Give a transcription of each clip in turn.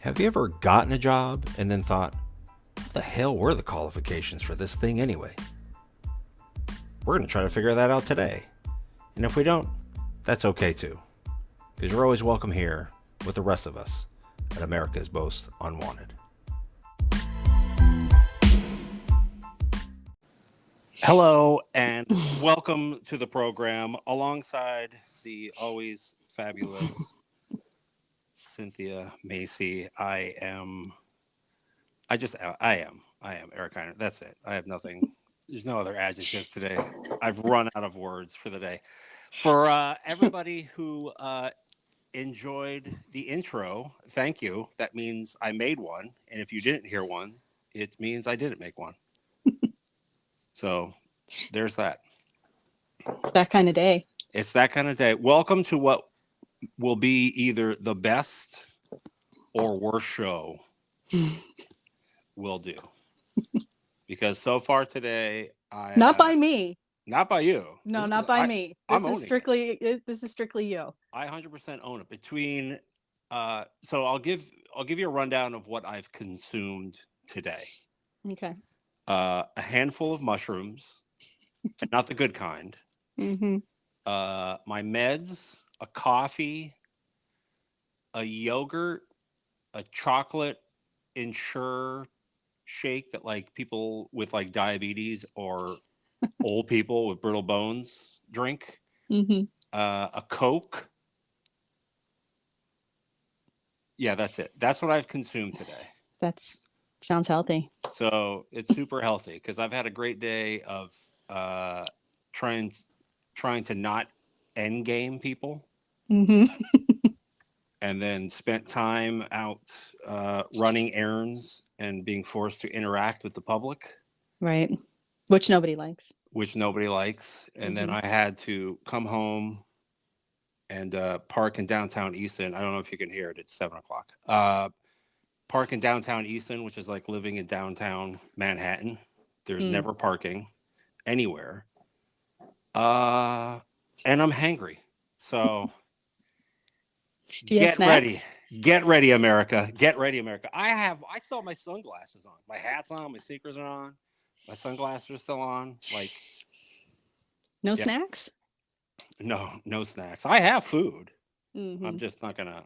Have you ever gotten a job and then thought, what the hell were the qualifications for this thing anyway? We're going to try to figure that out today. And if we don't, that's okay too. Because you're always welcome here with the rest of us at America's Most Unwanted. Hello and welcome to the program alongside the always fabulous Cynthia Macy. I am Eric Heiner. That's it. I have nothing. There's no other adjectives today. I've run out of words for the day. For everybody who enjoyed the intro, thank you. That means I made one. And if you didn't hear one, it means I didn't make one. So there's that. It's that kind of day. It's that kind of day. Welcome to what will be either the best or worst show we'll do. Because so far today, not by me. Not by you. No, not by me. This is strictly you. I 100% own it. Between so I'll give you a rundown of what I've consumed today. Okay. A handful of mushrooms, not the good kind. Mm-hmm. My meds, a coffee, a yogurt, a chocolate Ensure shake that like people with like diabetes or old people with brittle bones drink. Mm-hmm. A Coke. Yeah, that's it. That's what I've consumed today. Sounds healthy. So it's super healthy because I've had a great day of trying to not end game people. Mm-hmm. And then spent time out running errands and being forced to interact with the public. Right. Which nobody likes. And then I had to come home and park in downtown Easton. I don't know if you can hear it. It's 7:00. Park in downtown Easton, which is like living in downtown Manhattan. There's never parking anywhere. And I'm hangry. So do you have snacks? Get ready, America. Get ready, America. I still have my sunglasses on. My hat's on, my sneakers are on. My sunglasses are still on. Like no snacks? No snacks. I have food. Mm-hmm. I'm just not gonna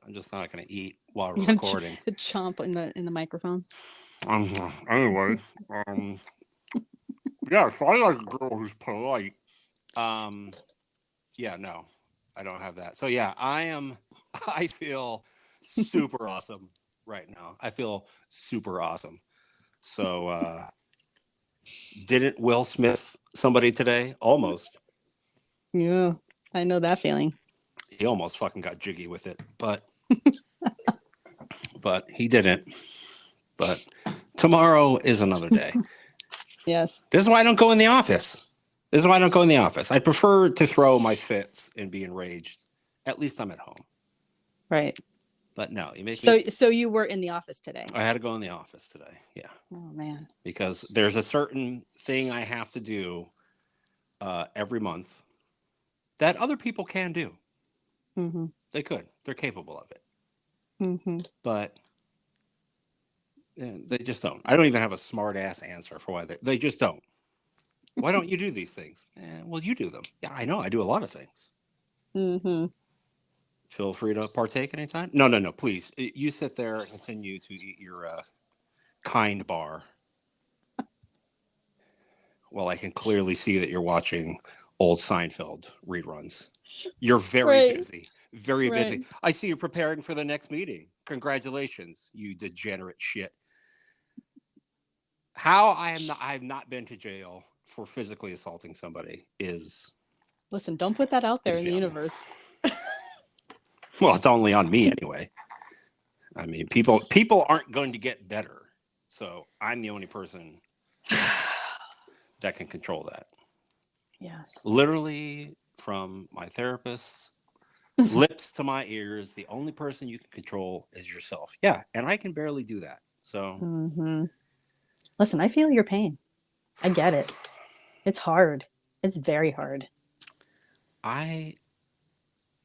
eat while we're recording. Chomp in the microphone. Anyway, yeah. So I like a girl who's polite. Yeah, no, I don't have that. So yeah, I feel super awesome right now. I feel super awesome. So didn't Will Smith somebody today? Almost. Yeah, I know that feeling. He almost fucking got jiggy with it, but he didn't. But tomorrow is another day. Yes. This is why I don't go in the office. I prefer to throw my fits and be enraged. At least I'm at home. Right. But no, you make So you were in the office today. I had to go in the office today. Yeah. Oh man. Because there's a certain thing I have to do every month that other people can do. Mm-hmm. They could. They're capable of it. Mm-hmm. But they just don't. I don't even have a smart ass answer for why they just don't. Why don't you do these things? Well, you do them. Yeah, I know. I do a lot of things. Mm-hmm. Feel free to partake anytime. No, please. You sit there and continue to eat your kind bar. Well, I can clearly see that you're watching old Seinfeld reruns. You're very busy. Very busy. I see you're preparing for the next meeting. Congratulations, you degenerate shit. How I have not been to jail for physically assaulting somebody is... Listen, don't put that out there in the universe. Well, it's only on me anyway. I mean, people aren't going to get better. So I'm the only person that can control that. Yes. Literally from my therapist's lips to my ears, the only person you can control is yourself. Yeah, and I can barely do that. So Listen, I feel your pain. I get it. It's hard. It's very hard.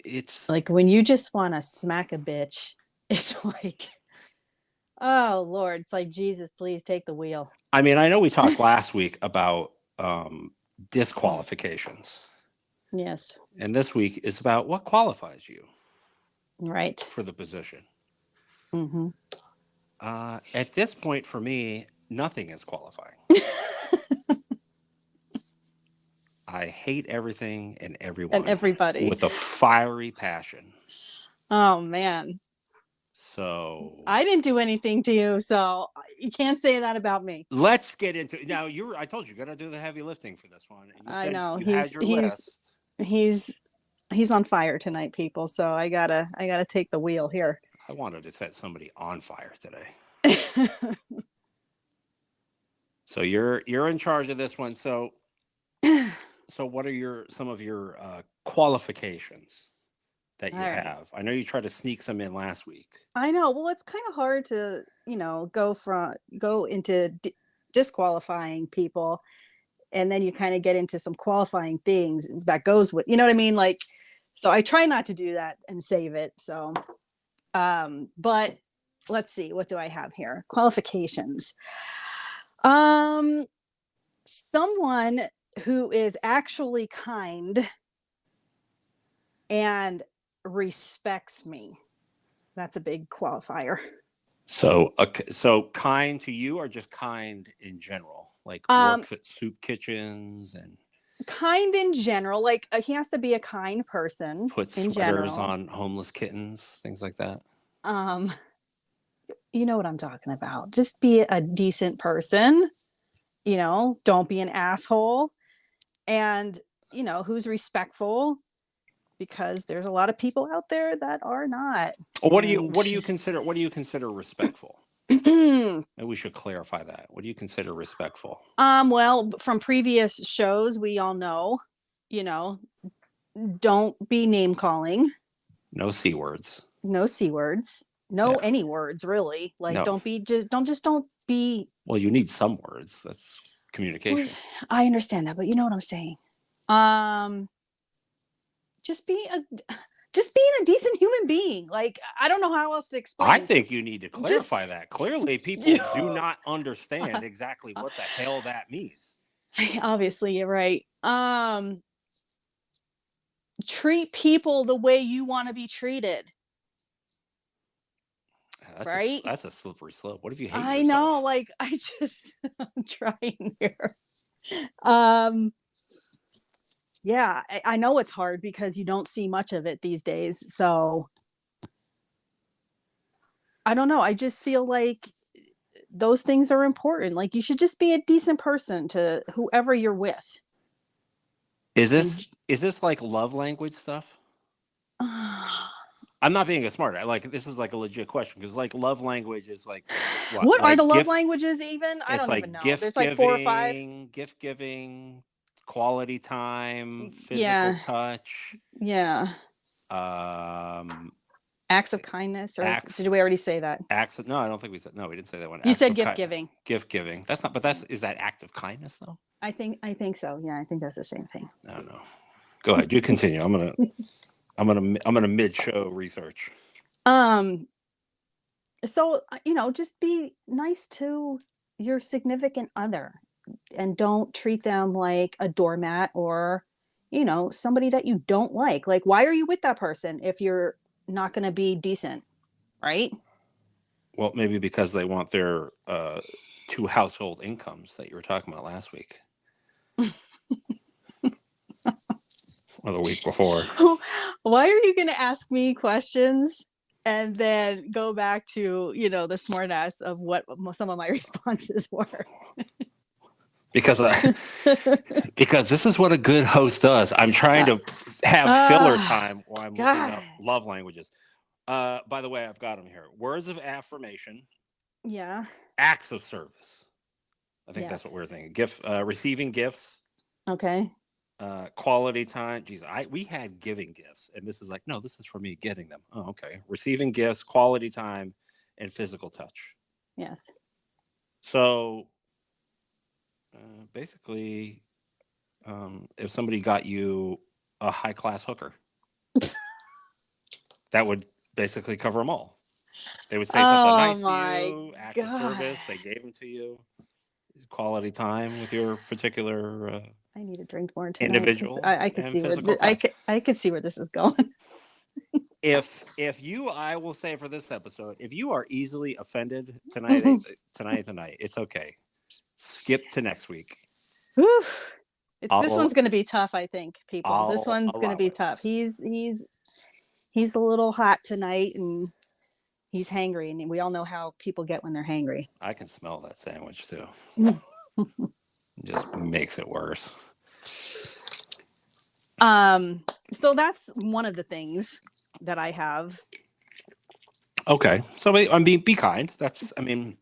It's like when you just want to smack a bitch, it's like Oh Lord, it's like, Jesus, please take the wheel. I mean, I know we talked last week about disqualifications. Yes. And this week is about what qualifies you Right. for the position. Mm-hmm. At this point, for me, nothing is qualifying. I hate everything and everyone. And everybody. With a fiery passion. Oh, man. So I didn't do anything to you, so you can't say that about me. Let's get into it. Now, I told you got to do the heavy lifting for this one. And you I said know. you had your list. He's on fire tonight, people. So I gotta take the wheel here. I wanted to set somebody on fire today. So you're in charge of this one. So what are some of your qualifications that you have? I know you tried to sneak some in last week. I know. Well, it's kind of hard to, go into disqualifying people, and then you kind of get into some qualifying things that goes with, you know what I mean? Like, so I try not to do that and save it. So, but let's see, what do I have here? Qualifications. Someone who is actually kind and respects me. That's a big qualifier. So kind to you, or just kind in general? Like works at soup kitchens and kind in general. Like he has to be a kind person. Put sweaters on homeless kittens, things like that. You know what I'm talking about. Just be a decent person. Don't be an asshole, and who's respectful, because there's a lot of people out there that are not. What do you consider respectful? Maybe we should clarify that. What do you consider respectful? Well, from previous shows, we all know, don't be name calling. No C words. No C words. No any words, really. Like, no. don't be. Well, you need some words. That's communication. I understand that, but you know what I'm saying. Just being a decent human being. Like, I don't know how else to explain. I think you need to clarify that. Clearly, people do not understand exactly what the hell that means. Obviously, you're right. Treat people the way you want to be treated. That's a slippery slope. What if you hate yourself? I know. Like, I'm trying here. Yeah, I know it's hard because you don't see much of it these days. So I don't know. I just feel like those things are important. Like, you should just be a decent person to whoever you're with. Is this like love language stuff? I'm not being a smart. This is like a legit question, because like love language is like what are the love languages even? I don't even know. There's like 4 or 5. Gift giving, quality time, physical touch. Yeah. Acts of kindness, or did we already say that? No, I don't think we said. No, we didn't say that one. You said gift giving. Gift giving. Is that act of kindness though? I think so. Yeah, I think that's the same thing. I don't know. Go ahead. You continue. I'm gonna mid-show research. So just be nice to your significant other, and don't treat them like a doormat, or somebody that you don't like. Like, why are you with that person if you're not going to be decent, right? Well, maybe because they want their 2 household incomes that you were talking about last week. Or the week before. Why are you going to ask me questions and then go back to, the smart ass of what some of my responses were? Because this is what a good host does. I'm trying to have filler time while I'm looking up love languages. By the way, I've got them here. Words of affirmation. Yeah. Acts of service. I think that's what we're thinking. Receiving gifts. Okay. Quality time. Geez, we had giving gifts, and this is like, no, this is for me getting them. Oh, okay. Receiving gifts, quality time, and physical touch. Yes. So basically, if somebody got you a high-class hooker, that would basically cover them all. They would say something nice to my you, act of God. service. They gave them to you. Quality time with your particular I need to drink more tonight. individual. I could and see physical where touch. I could see where this is going. If you, I will say for this episode, if you are easily offended tonight, it's okay. Skip to next week. Whew. This one's going to be tough, I think, people. This one's going to be tough. He's a little hot tonight, and he's hangry, and we all know how people get when they're hangry. I can smell that sandwich too. Just makes it worse. So that's one of the things that I have. Okay, so I mean, be kind. That's, I mean,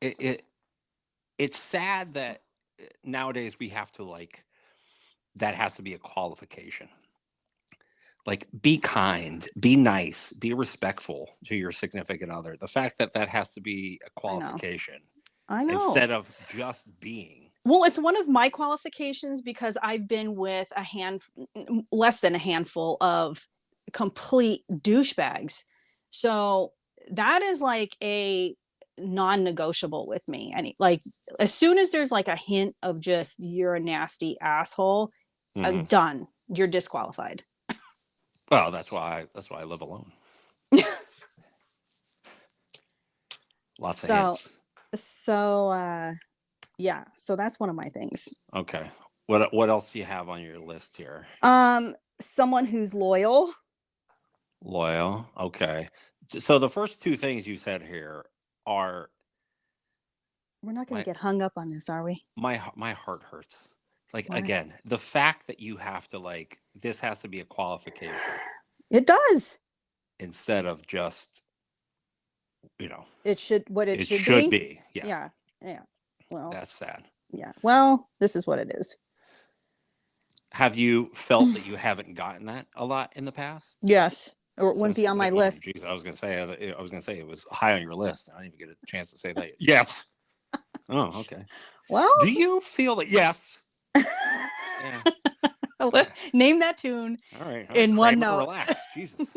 it's sad that nowadays we have to, like, that has to be a qualification. Like, be kind, be nice, be respectful to your significant other. The fact that has to be a qualification, I know, instead of just being. Well, it's one of my qualifications because I've been with less than a handful of complete douchebags. So that is like a non-negotiable with me. And like, as soon as there's like a hint of just, you're a nasty asshole, done. You're disqualified. Well, that's why I live alone. Lots of hints. So yeah, so that's one of my things. Okay. What else do you have on your list here? Someone who's loyal. Loyal. Okay. So the first two things you said here are. We're not going to get hung up on this, are we? My heart hurts. Like, Why? Again, the fact that you have to, like, this has to be a qualification. It does. Instead of just, it should be. Yeah. Well, that's sad. Yeah. Well, this is what it is. Have you felt that you haven't gotten that a lot in the past? Yes. Or it wouldn't be on my list. Geez, I was gonna say it was high on your list. I didn't even get a chance to say that. Yes. Oh, okay. Well, do you feel that? Yes. Yeah. Name that tune. All right. In one note. Relax. Jesus.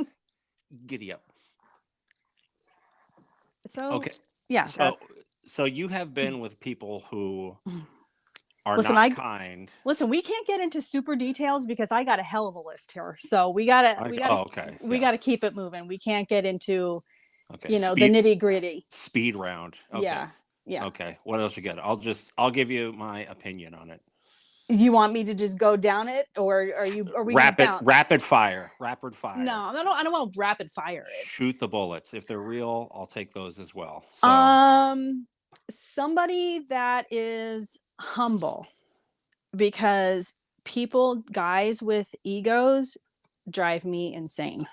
Giddy up. So okay. Yeah. So you have been with people who are not kind. Listen, we can't get into super details because I got a hell of a list here. So we gotta keep it moving. We can't get into the nitty gritty. Speed round. Okay. Yeah. Okay. What else you got? I'll give you my opinion on it. Do you want me to just go down it, or are we rapid fire? No, I don't want rapid fire it. Shoot the bullets. If they're real, I'll take those as well. So. Somebody that is humble, because guys with egos drive me insane.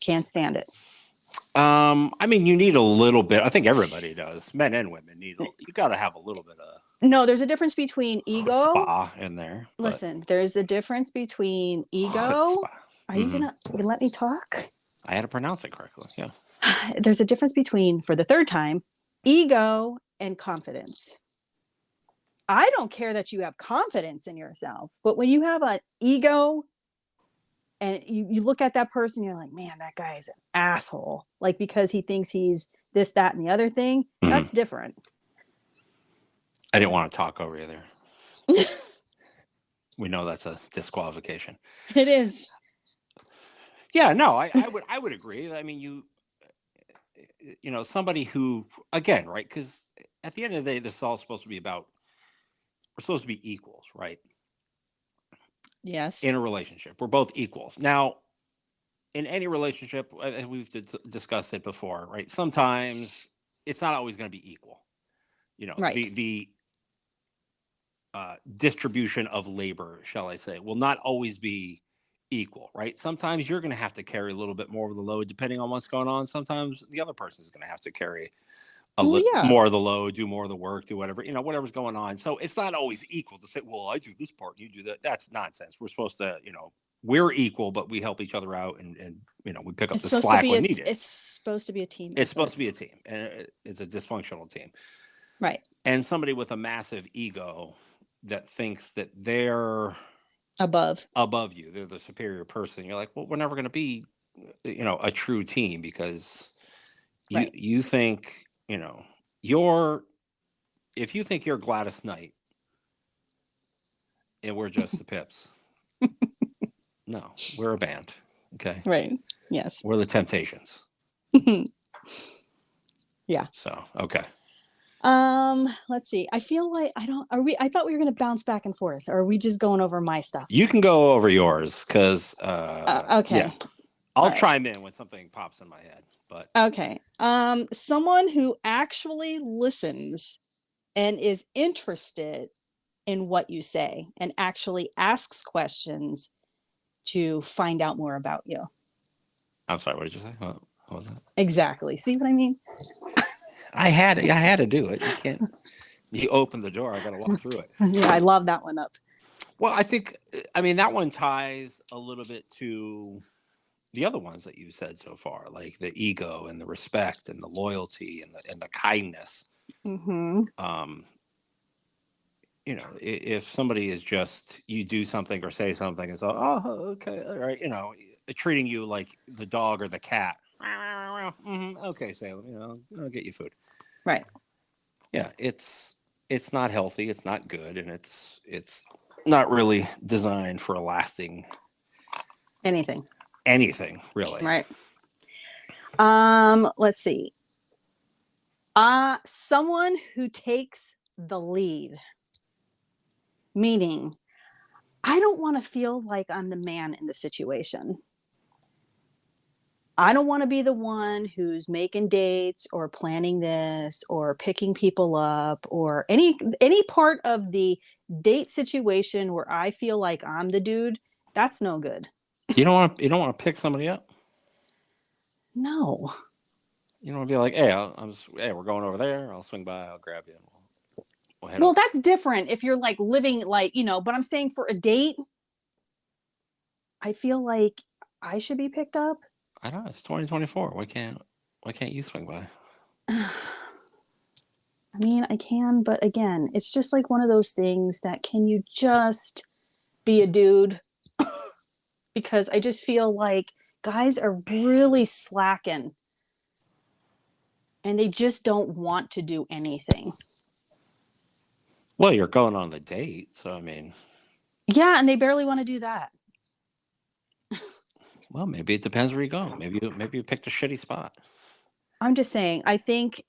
Can't stand it. I mean, you need a little bit. I think everybody does. Men and women you got to have a little bit of. No, there's a difference between ego. Chutzpah in there. Listen, there's a difference between ego. Chutzpah. Are you gonna let me talk? I had to pronounce it correctly. Yeah. There's a difference between, for the third time, ego and confidence. I don't care that you have confidence in yourself, but when you have an ego and you look at that person, you're like, man, that guy is an asshole. Like, because he thinks he's this, that, and the other thing, that's different. I didn't want to talk over you there. We know that's a disqualification. It is. Yeah, no, I would agree. I mean, somebody who, again, right? Because at the end of the day, this is all supposed to be about, we're supposed to be equals, right? Yes. In a relationship, we're both equals. Now, in any relationship, we've discussed it before, right? Sometimes it's not always going to be equal. Right. The distribution of labor, shall I say, will not always be equal, right? Sometimes you're going to have to carry a little bit more of the load depending on what's going on. Sometimes the other person is going to have to carry more of the load, do more of the work, do whatever, whatever's going on. So it's not always equal to say, well, I do this part, you do that. That's nonsense. We're supposed to, we're equal, but we help each other out and we pick up the slack when needed. It's supposed to be a team. It's supposed to be a team, and it's a dysfunctional team. Right. And somebody with a massive ego that thinks that they're above you, they're the superior person. You're like, well, we're never going to be, a true team because You think, if you think you're Gladys Knight and we're just the Pips. No, we're a band. Okay. Right. Yes. We're the Temptations. Yeah. So, okay. Let's see. I feel like I thought we were going to bounce back and forth, or are we just going over my stuff? You can go over yours because, okay. Yeah. I'll chime in when something pops in my head, but. Okay. Someone who actually listens and is interested in what you say and actually asks questions to find out more about you. I'm sorry, what did you say? What was that? Exactly. See what I mean? I had to do it. You can't. You open the door. I got to walk through it. Yeah, I love that one up. Well, that one ties a little bit to the other ones that you said so far, like the ego and the respect and the loyalty and the kindness. Mm-hmm. If somebody is just, you do something or say something and so, oh, okay, all right, treating you like the dog or the cat. Okay, Salem, I'll get you food. Right. Yeah, it's not healthy. It's not good, and it's not really designed for a lasting anything really. Right. Let's see. Someone who takes the lead, meaning I don't want to feel like I'm the man in the situation. I don't want to be the one who's making dates or planning this or picking people up or any part of the date situation where I feel like I'm the dude. That's no good. You don't want to pick somebody up? No. You don't want to be like, hey, we're going over there. I'll swing by. I'll grab you. Well, that's different if you're like living like, but I'm saying for a date, I feel like I should be picked up. I don't know. It's 2024. Why can't you swing by? I mean, I can, but again, it's just like one of those things that can you just be a dude? Because I just feel like guys are really slacking and they just don't want to do anything. Well, you're going on the date, so I mean. Yeah, and they barely want to do that. Well, maybe it depends where you go. Maybe you picked a shitty spot. I'm just saying, I think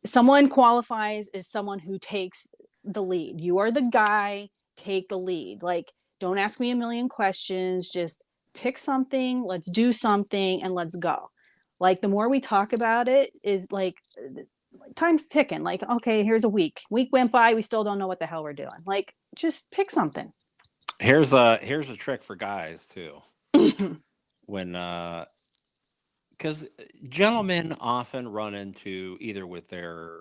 someone qualifies as someone who takes the lead. You are the guy, take the lead. Like, don't ask me a million questions. Just pick something, let's do something, and let's go. Like, the more we talk about it is like time's ticking. Like, okay, here's a week. Week went by, we still don't know what the hell we're doing. Like, just pick something. Here's a trick for guys too. When because gentlemen often run into either with their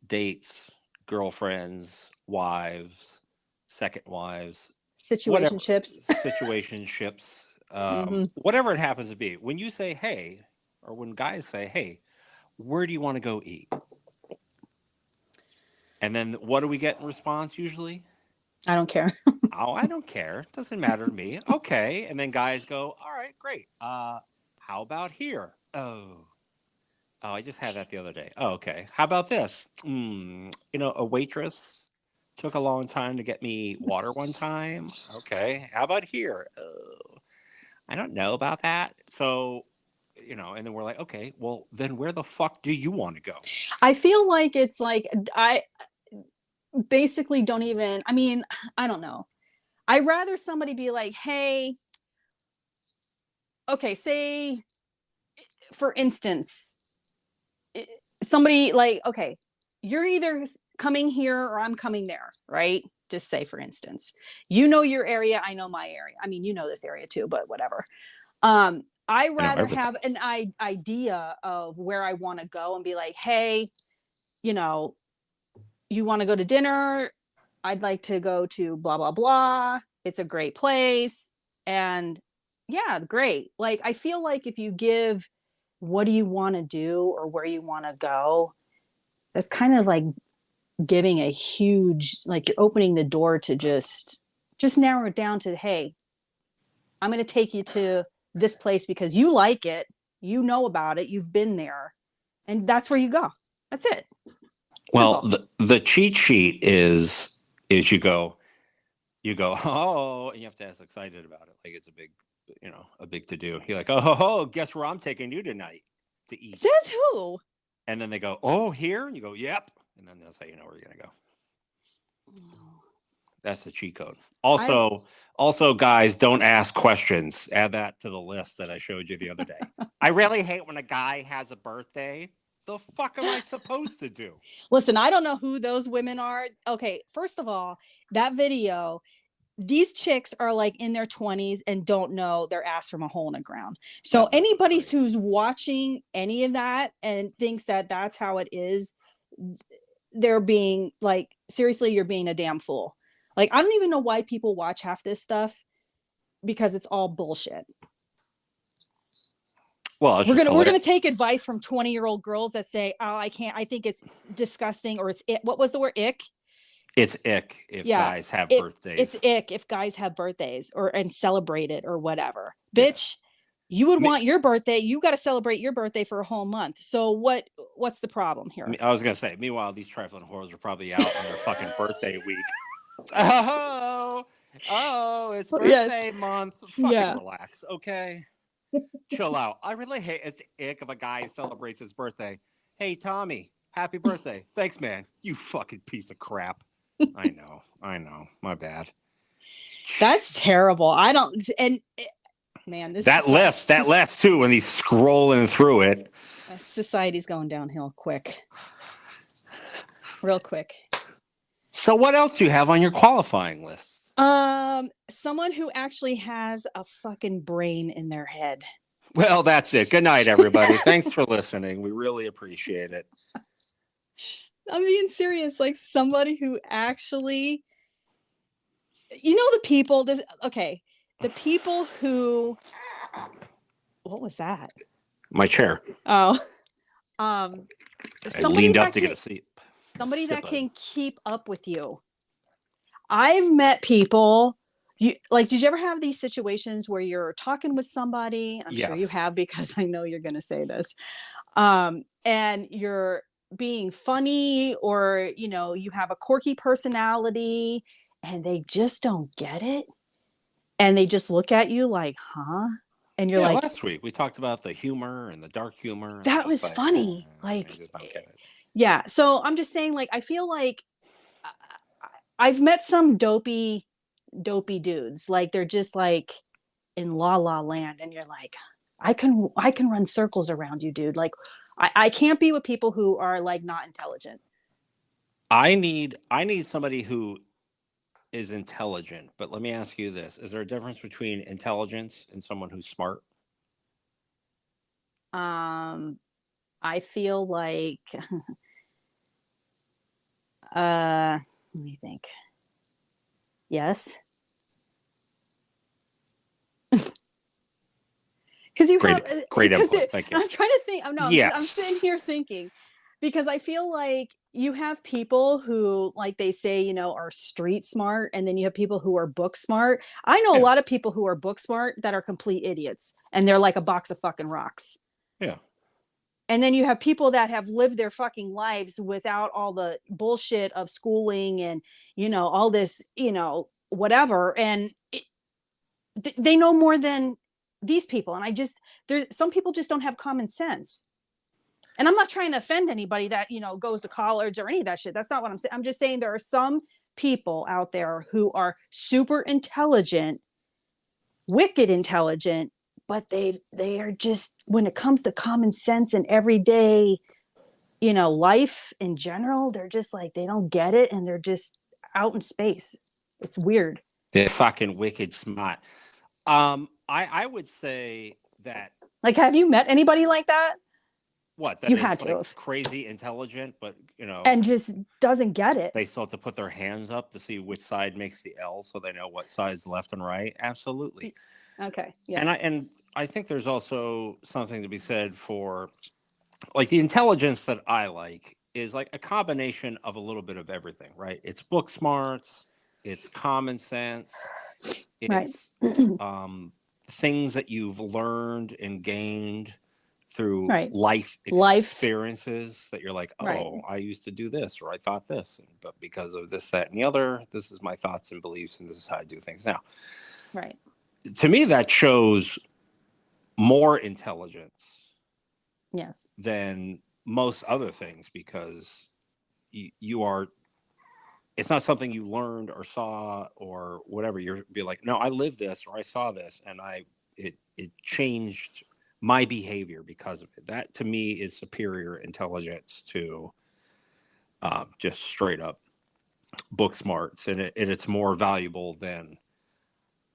dates, girlfriends, wives, second wives, situationships, whatever it happens to be. When you say hey, or when guys say hey, where do you want to go eat? And then what do we get in response usually? I don't care. Oh, I don't care. Doesn't matter to me. Okay. And then guys go, all right, great. How about here? Oh, I just had that the other day. Oh, okay. How about this? A waitress took a long time to get me water one time. Okay. How about here? Oh, I don't know about that. So, and then we're like, okay, well, then where the fuck do you want to go? I feel like it's like, I basically don't even, I mean, I don't know. I'd rather somebody be like, hey, okay, say, for instance, somebody like, okay, you're either coming here or I'm coming there, right? Just say, for instance, your area, I know my area. I mean, this area too, but whatever. I rather have an idea of where I want to go and be like, hey, you want to go to dinner? I'd like to go to blah, blah, blah. It's a great place. And yeah, great. Like, I feel like if you give, what do you want to do or where you want to go? That's kind of like giving a huge, like you're opening the door to just narrow it down to, hey, I'm going to take you to this place because you like it. You know about it. You've been there. And that's where you go. That's it. Well, the cheat sheet is you go, oh, and you have to act excited about it. Like it's a big to do. You're like, oh, guess where I'm taking you tonight to eat. Says who? And then they go, oh, here? And you go, yep. And then they'll say, you know where you're going to go. That's the cheat code. Also, guys, don't ask questions. Add that to the list that I showed you the other day. I really hate when a guy has a birthday. The fuck am I supposed to do? Listen, I don't know who those women are. Okay, first of all, that video, these chicks are like in their 20s and don't know their ass from a hole in the ground. So anybody who's watching any of that and thinks that that's how it is, they're being like, seriously, you're being a damn fool. Like, I don't even know why people watch half this stuff, because it's all bullshit. Well, we're gonna take advice from 20-year-old girls that say, "Oh, I can't. I think it's disgusting," or it's it. What was the word? Ick. It's ick if guys have birthdays. It's ick if guys have birthdays and celebrate it or whatever. Yeah. Bitch, you would want your birthday. You got to celebrate your birthday for a whole month. So what's the problem here? I was gonna say. Meanwhile, these trifling whores are probably out on their fucking birthday week. Oh, it's birthday month. Fucking relax, okay? Chill out. I really hate it's ick if a guy celebrates his birthday. Hey, Tommy, happy birthday. Thanks, man. You fucking piece of crap. I know. My bad. That's terrible. I don't. And man, that list too. When he's scrolling through it, society's going downhill quick, real quick. So what else do you have on your qualifying list? Someone who actually has a fucking brain in their head. Well, that's it. Good night, everybody. Thanks for listening. We really appreciate it. I'm being serious. Like somebody who actually, the people. The people who. What was that? My chair. Oh, I leaned up to get a seat. Somebody that can keep up with you. I've met people. Did you ever have these situations where you're talking with somebody? I'm sure you have, because I know you're going to say this. And you're being funny, or, you have a quirky personality and they just don't get it. And they just look at you like, huh? And you're like, last week we talked about the humor and the dark humor. That was funny. I just don't get it. Yeah. So I'm just saying, like, I feel like I've met some dopey dudes. Like they're just like in La La Land, and you're like, I can run circles around you, dude. Like I can't be with people who are like not intelligent. I need somebody who is intelligent, but let me ask you this. Is there a difference between intelligence and someone who's smart? I feel like let me think. Yes. Because you great input. Thank you. I'm trying to think. I'm sitting here thinking, because I feel like you have people who, like they say, are street smart, and then you have people who are book smart. I know a lot of people who are book smart that are complete idiots, and they're like a box of fucking rocks. Yeah. And then you have people that have lived their fucking lives without all the bullshit of schooling and, all this, whatever. And they know more than these people. And there's some people just don't have common sense. And I'm not trying to offend anybody that, goes to college or any of that shit. That's not what I'm saying. I'm just saying there are some people out there who are super intelligent, wicked intelligent, but they are just, when it comes to common sense and everyday, life in general, they're just like, they don't get it, and they're just out in space. It's weird. They're fucking wicked smart. I would say that. Like, have you met anybody like that? What? That you had to have. Crazy intelligent, but and just doesn't get it. They still have to put their hands up to see which side makes the L, so they know what side's left and right. Absolutely. Okay. Yeah. And I think there's also something to be said for, like, the intelligence that I like is like a combination of a little bit of everything, right? It's book smarts, it's common sense, it's things that you've learned and gained through Right. life experiences that you're like, oh, Right. I used to do this, or I thought this, but because of this, that, and the other, this is my thoughts and beliefs, and this is how I do things now. Right. To me, that shows more intelligence. Yes. Than most other things, because you are, it's not something you learned or saw or whatever. You're be like, no, I lived this, or I saw this, and it changed my behavior because of it. That to me is superior intelligence to just straight up book smarts, and it's more valuable than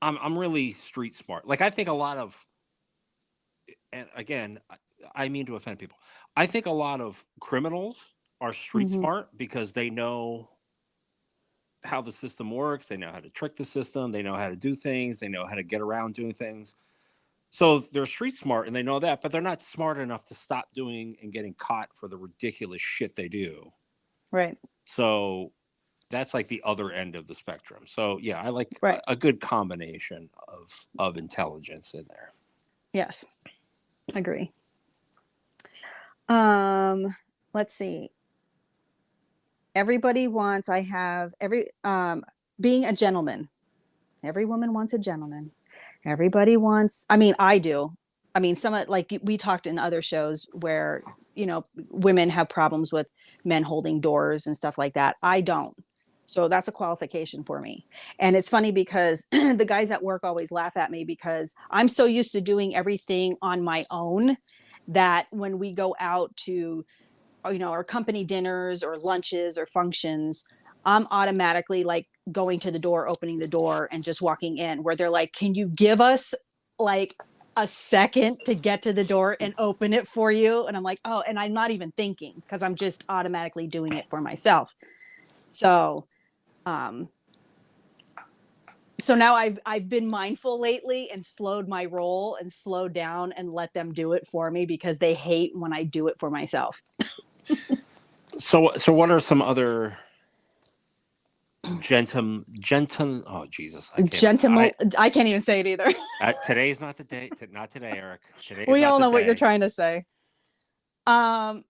I'm really street smart. Like, I think a lot of, and again, I mean to offend people, I think a lot of criminals are street smart because they know how the system works. They know how to trick the system. They know how to do things. They know how to get around doing things. So they're street smart and they know that, but they're not smart enough to stop doing and getting caught for the ridiculous shit they do. Right. So that's like the other end of the spectrum. So yeah, I like a good combination of intelligence in there. Yes. Agree. Let's see. Everybody wants, being a gentleman. Every woman wants a gentleman. Everybody wants, I do. Like we talked in other shows where, women have problems with men holding doors and stuff like that. I don't. So that's a qualification for me. And it's funny because the guys at work always laugh at me because I'm so used to doing everything on my own that when we go out to, our company dinners or lunches or functions, I'm automatically like going to the door, opening the door and just walking in, where they're like, can you give us like a second to get to the door and open it for you? And I'm like, oh, and I'm not even thinking because I'm just automatically doing it for myself. So now I've been mindful lately and slowed my roll and slowed down and let them do it for me because they hate when I do it for myself. So what are some other oh Jesus, I can't even say it either. Today's not the day. Not today, Eric. We all know what you're trying to say. Here's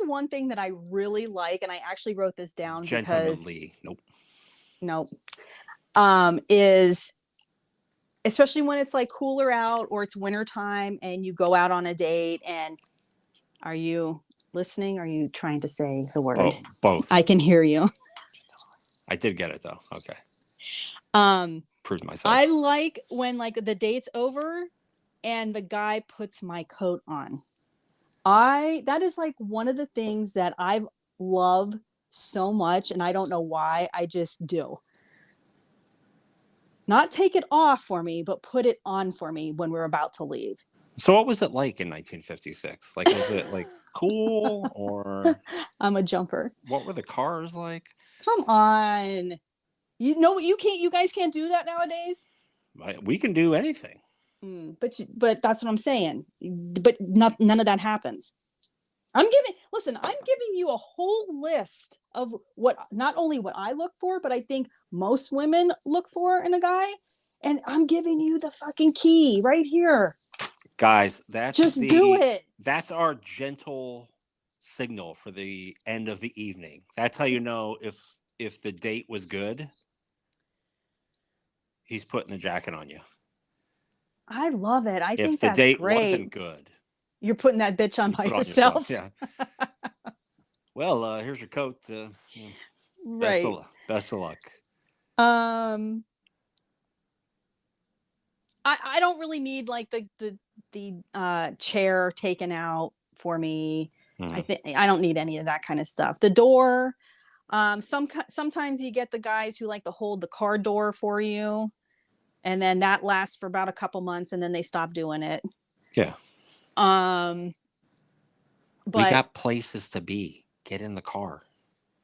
one thing that I really like, and I actually wrote this down Gentlemanly. Nope. Is especially when it's like cooler out or it's wintertime and you go out on a date, and are you listening? Are you trying to say the word? Both. I can hear you. I did get it though. Okay. Proved myself. I like when like the date's over and the guy puts my coat on. That is like one of the things that I love so much, and I don't know why. I just do. Not take it off for me, but put it on for me when we're about to leave. So what was it like in 1956? Like, was it like cool or? I'm a jumper. What were the cars like? Come on. You guys can't do that nowadays. We can do anything. But that's what I'm saying. But none of that happens. I'm giving you a whole list of not only what I look for, but I think most women look for in a guy. And I'm giving you the fucking key right here. Guys, do it. That's our gentle signal for the end of the evening. That's how you know if the date was good. He's putting the jacket on you. I love it. I think that's great. If the date wasn't good, you're putting that bitch on by yourself. Yeah. Well, here's your coat. Right. Best of luck. I don't really need like the chair taken out for me. I don't need any of that kind of stuff. The door. Sometimes you get the guys who like to hold the car door for you, and then that lasts for about a couple months, and then they stop doing it. Yeah. But we got places to be. Get in the car.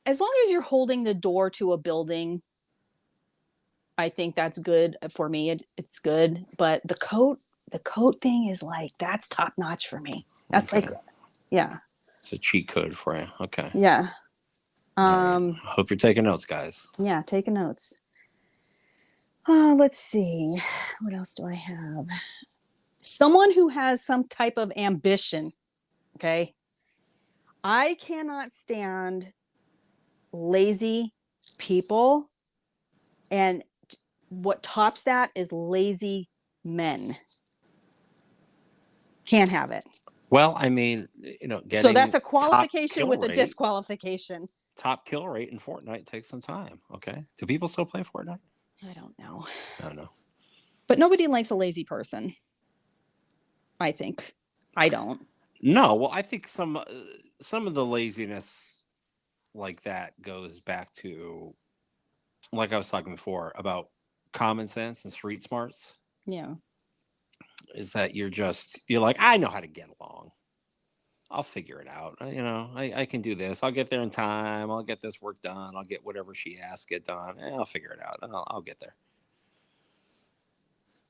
As long as you're holding the door to a building, I think that's good for me. It's good. But the coat thing is like, that's top notch for me. That's okay. Like, yeah. It's a cheat code for you. Okay. Yeah. Right. I hope you're taking notes, guys. Yeah, taking notes. Let's see. What else do I have? someone who has some type of ambition. Okay. I cannot stand lazy people. And what tops that is lazy men. Can't have it. Well, I mean, you know, so that's a qualification with a disqualification. Top kill rate in Fortnite takes some time. Okay. Do people still play Fortnite? I don't know. I don't know. But nobody likes a lazy person. I think. I don't. No, well, I think some of the laziness like that goes back to, like I was talking before, about common sense and street smarts. Yeah. Is that you're like, I know how to get along. I'll figure it out. You know, I can do this. I'll get there in time. I'll get this work done. I'll get whatever she asks get done. I'll figure it out. I'll get there.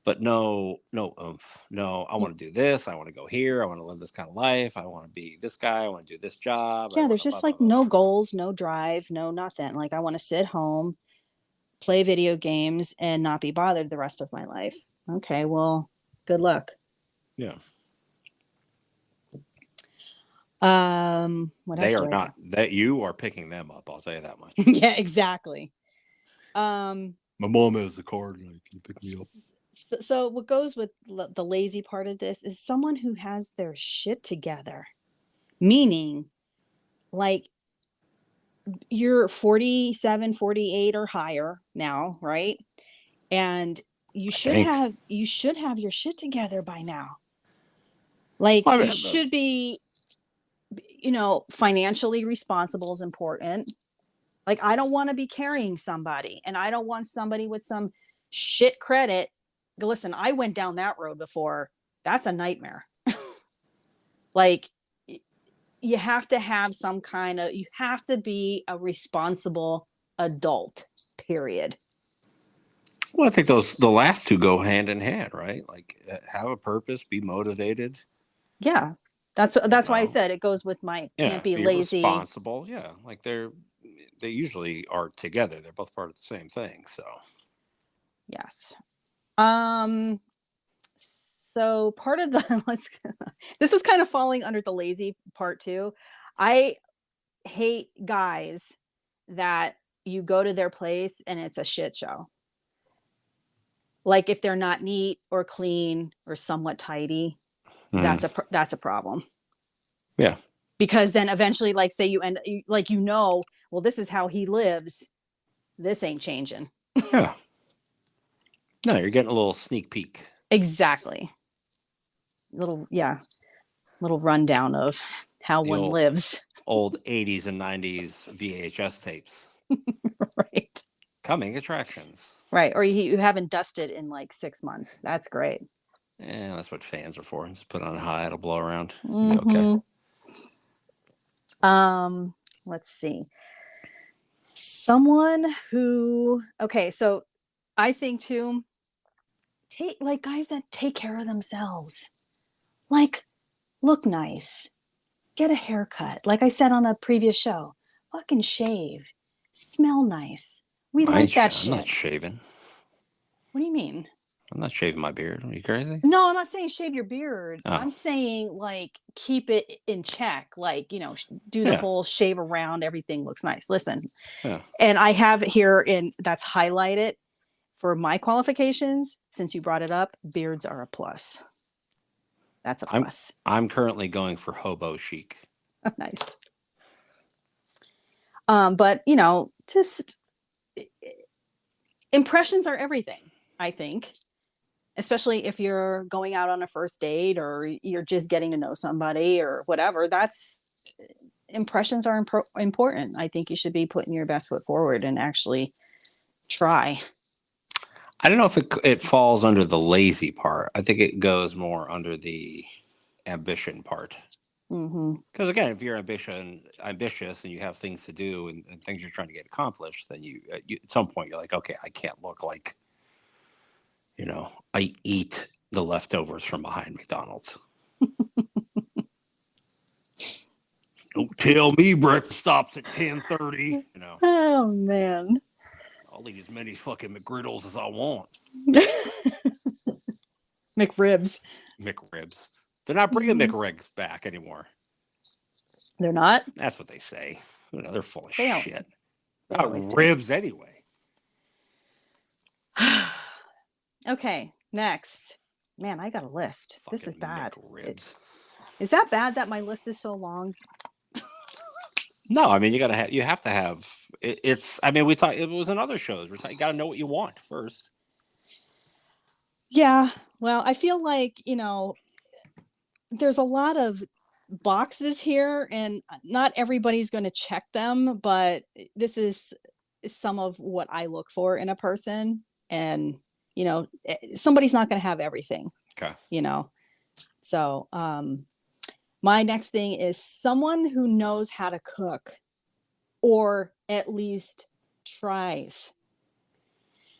But no oomph. No, I want to do this. I want to go here. I want to live this kind of life. I want to be this guy. I want to do this job. Yeah, there's just like no goals, no drive, no nothing. Like I want to sit home, play video games, and not be bothered the rest of my life. Okay, well, good luck. Yeah. What else? They are not that you are picking them up. I'll tell you that much. Yeah, exactly. My mom has the card. Can you pick me up? So what goes with the lazy part of this is someone who has their shit together, meaning like you're 47, 48 or higher now, right? And you should have your shit together by now. Like you should be, you know, financially responsible is important. Like I don't want to be carrying somebody, and I don't want somebody with some shit credit. Listen, I went down that road before. That's a nightmare. Like you have to have you have to be a responsible adult, period. Well, I think the last two go hand in hand, right? Like have a purpose, be motivated. Yeah. That's why I said it goes with my can't be lazy. Responsible. Yeah. Like they usually are together. They're both part of the same thing. So yes. So part of this is kind of falling under the lazy part too. I hate guys that you go to their place and it's a shit show. Like if they're not neat or clean or somewhat tidy, that's a problem. Yeah. Because then eventually, like say you end like, you know, well, this is how he lives. This ain't changing. Yeah. No, you're getting a little sneak peek. Exactly. Little rundown of how one lives. Old 80s and 90s VHS tapes. Right. Coming attractions. Right. Or you haven't dusted in like 6 months. That's great. Yeah, that's what fans are for. Just put on high, it'll blow around. Mm-hmm. Okay. Let's see. Someone who, okay, so I think too, like guys that take care of themselves. Like, look nice. Get a haircut. Like I said on a previous show, fucking shave. Smell nice. We like that shit. I'm not shaving. What do you mean? I'm not shaving my beard. Are you crazy? No, I'm not saying shave your beard. Oh. I'm saying like keep it in check. Like, you know, do the whole shave around. Everything looks nice. Listen. Yeah. And I have here that's highlighted for my qualifications. Since you brought it up, beards are a plus. That's a plus. I'm currently going for hobo chic. Nice. But you know, just impressions are everything, I think. Especially if you're going out on a first date or you're just getting to know somebody or whatever, impressions are important. I think you should be putting your best foot forward and actually try. I don't know if it falls under the lazy part. I think it goes more under the ambition part. Because again, if you're ambitious and you have things to do and things you're trying to get accomplished, then you at some point you're like, okay, I can't look like, you know, I eat the leftovers from behind McDonald's. Don't tell me breakfast stops at 10:30. You know. Oh man. I'll eat as many fucking McGriddles as I want. McRibs. McRibs. They're not bringing McRibs back anymore. They're not? That's what they say. You know, they're full of They don't. shit. They Not always do. ribs anyway. Okay, next. Man, I got a list. Fucking this is bad. McRibs. Is that bad that my list is so long? No, I mean you have to have it's. I mean it was in other shows. You got to know what you want first. Yeah. Well, I feel like, there's a lot of boxes here and not everybody's going to check them, but this is some of what I look for in a person. And, somebody's not going to have everything. Okay. So, my next thing is someone who knows how to cook or at least tries.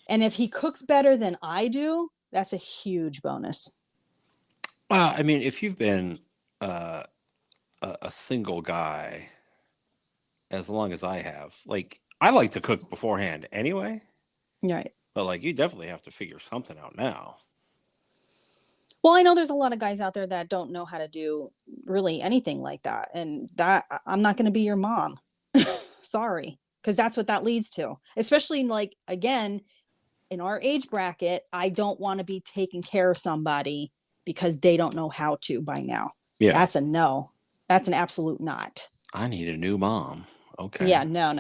And if he cooks better than I do, that's a huge bonus. Well, I mean, if you've been a single guy as long as I have, like, I like to cook beforehand anyway. Right. But, like, you definitely have to figure something out now. Well, I know there's a lot of guys out there that don't know how to do really anything like that. And that I'm not going to be your mom. Sorry. Because that's what that leads to. Especially, like, again, in our age bracket, I don't want to be taking care of somebody because they don't know how to by now. Yeah. That's a no. That's an absolute not. I need a new mom. Okay. Yeah, no.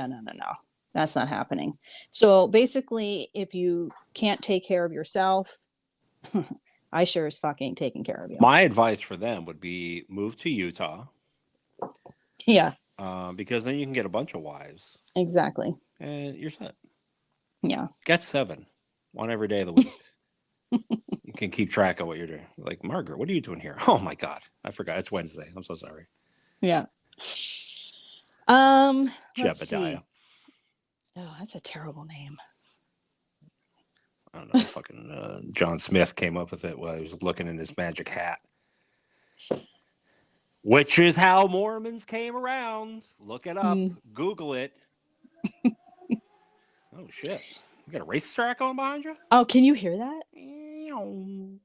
That's not happening. So basically, if you can't take care of yourself, I sure as fuck ain't taking care of you. My advice for them would be move to Utah. Yeah. Because then you can get a bunch of wives. Exactly. And you're set. Yeah. Get 7. One every day of the week. You can keep track of what you're doing. Like, Margaret, what are you doing here? Oh my God. I forgot. It's Wednesday. I'm so sorry. Yeah. Let's see. Jebediah. Oh, that's a terrible name. I don't know. Fucking John Smith came up with it while he was looking in his magic hat. Which is how Mormons came around. Look it up. Google it. Oh, shit. You got a racist track on behind you? Oh, can you hear that?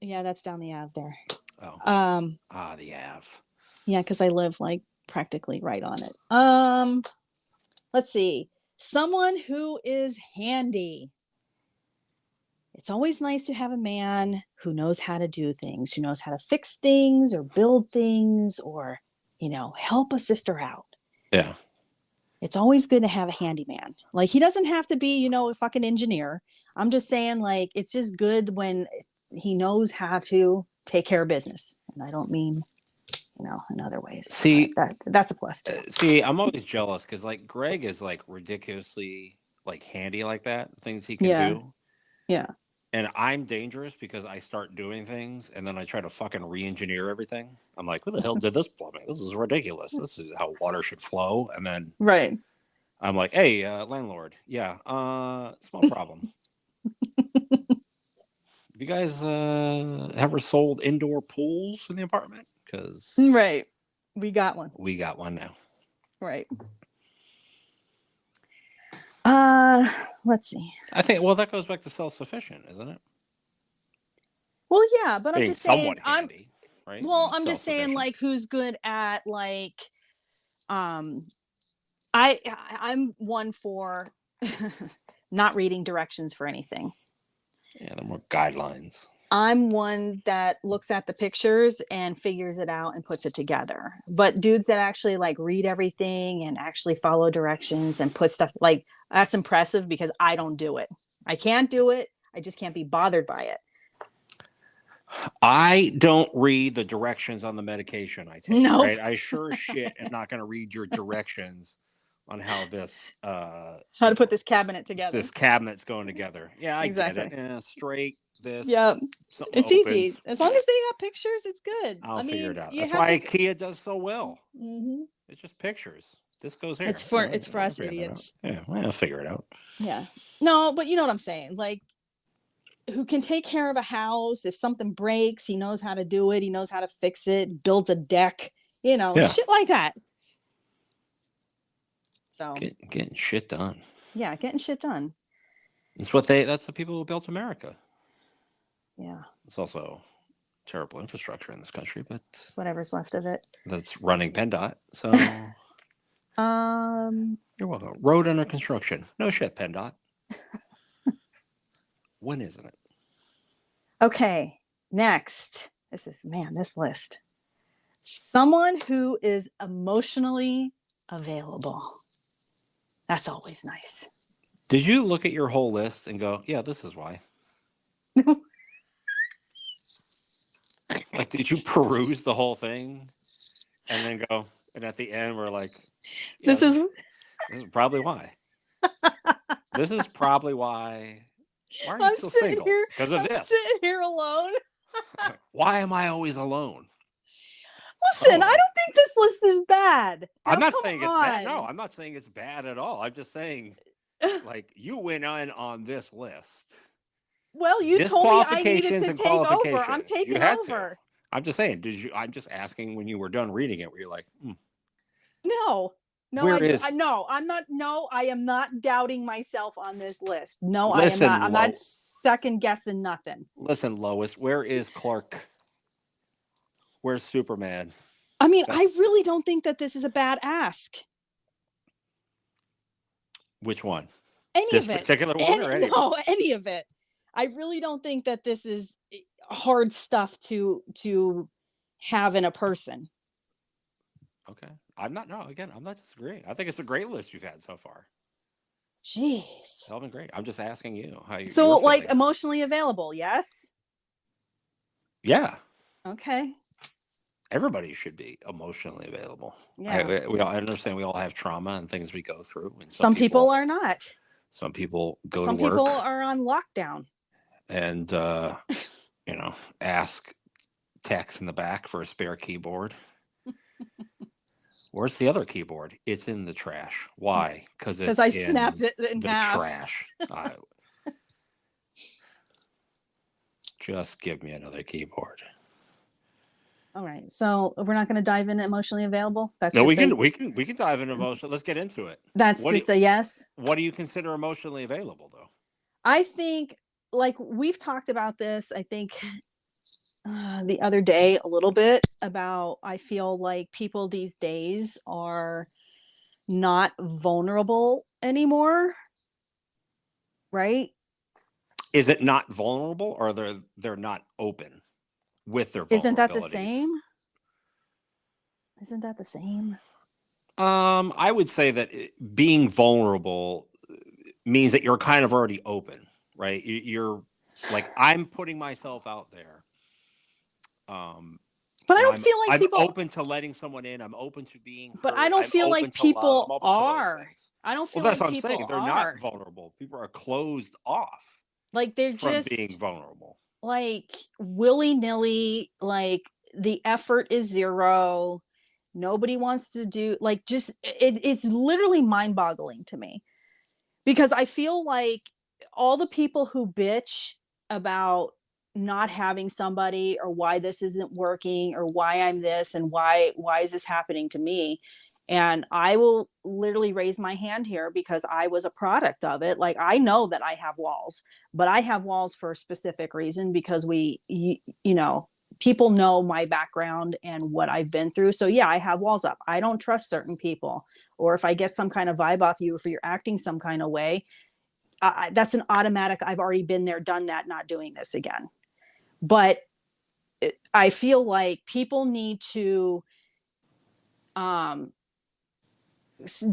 Yeah, that's down the Ave there. Oh. The Ave. Yeah, because I live like practically right on it. Let's see. Someone who is handy. It's always nice to have a man who knows how to do things, who knows how to fix things or build things or, help a sister out. Yeah. It's always good to have a handyman. Like, he doesn't have to be, a fucking engineer. I'm just saying, like, it's just good when he knows how to take care of business. And I don't mean, in other ways. See, that's a plus too. See, I'm always jealous because, like, Greg is, like, ridiculously, like, handy like that. Things he can do. Yeah. And I'm dangerous because I start doing things and then I try to fucking re-engineer everything. I'm like, who the hell did this plumbing? This is ridiculous. This is how water should flow. And then I'm like, hey, landlord. Yeah, small problem. Have you guys ever sold indoor pools in the apartment? Because we got one. We got one now. Right. Let's see. I think, well, that goes back to self-sufficient, isn't it? Well, yeah, but I'm just saying, handy, right? Well, I'm just saying, like, who's good at, like, I'm one for not reading directions for anything. Yeah, the more guidelines. I'm one that looks at the pictures and figures it out and puts it together. But dudes that actually, like, read everything and actually follow directions and put stuff, like, that's impressive because I don't do it. I can't do it. I just can't be bothered by it. I don't read the directions on the medication I take. No. Right? I sure shit am not going to read your directions on how this how to put this cabinet together. This cabinet's going together. Yeah, I exactly. get it. Yeah, straight this. Yeah, it's opens. Easy as long as they have pictures. It's good. I'll figure it out. That's why IKEA does so well. Mm-hmm. It's just pictures. This goes here. It's for us idiots. Yeah, well, I'll figure it out. Yeah, no, but you know what I'm saying. Like, who can take care of a house? If something breaks, he knows how to do it. He knows how to fix it. Builds a deck. Shit like that. So getting shit done. Yeah, getting shit done. That's the people who built America. Yeah. It's also terrible infrastructure in this country, but whatever's left of it. That's running PennDOT. So you're welcome. Road under construction. No shit, PennDOT. When isn't it? Okay, next. This list. Someone who is emotionally available. That's always nice. Did you look at your whole list and go, yeah, this is why? Like, did you peruse the whole thing and then go, and at the end, we're like, yeah, this is probably why. This is probably why. Why are you still single? Because of this. I'm sitting here alone. Why am I always alone? Listen, I don't think this list is bad. I'm not saying it's bad. No, I'm not saying it's bad at all. I'm just saying, like, you went on this list. Well, you told me I needed to take over. I'm taking over. I'm just saying, I'm just asking when you were done reading it, were you like, No, I'm not. No, I am not doubting myself on this list. No, listen, I am not. I'm not second guessing nothing. Listen, Lois, where is Clark? Where's Superman? I mean, I really don't think that this is a bad ask. Which one? Any of it. This particular one or any? No, any of it. I really don't think that this is hard stuff to have in a person. Okay. I'm not disagreeing. I think it's a great list you've had so far. Jeez. It's all been great. I'm just asking you how you. So, like, emotionally available, yes? Yeah. Okay. Everybody should be emotionally available. Yeah. I understand we all have trauma and things we go through. And some people are not. Some people go to work. Some people are on lockdown. And, ask Tex in the back for a spare keyboard. Where's the other keyboard? It's in the trash. Why? Because I snapped it in half. Trash. Just give me another keyboard. All right. So we're not going to dive into emotionally available. We can dive into emotional. Let's get into it. That's a yes. What do you consider emotionally available, though? I think, like, we've talked about this, I think the other day a little bit about, I feel like people these days are not vulnerable anymore. Right? Is it not vulnerable, or they're not open with their vulnerabilities? Isn't that the same? I would say that being vulnerable means that you're kind of already open, right? You're like, I'm putting myself out there. But I don't feel like I'm open to letting someone in. I'm open to being heard. But I don't feel like people are. I don't feel like people are. That's what I'm saying. They're not vulnerable. People are closed off. Like, they're just being vulnerable. Like, willy-nilly, like, the effort is zero. Nobody wants to do, like, just it's literally mind-boggling to me, because I feel like all the people who bitch about not having somebody, or why this isn't working, or why I'm this, and why is this happening to me, and I will literally raise my hand here because I was a product of it. Like, I know that I have walls, but I have walls for a specific reason, because people know my background and what I've been through. So yeah, I have walls up. I don't trust certain people, or if I get some kind of vibe off you, if you're acting some kind of way, that's an automatic. I've already been there, done that, not doing this again. But I feel like people need to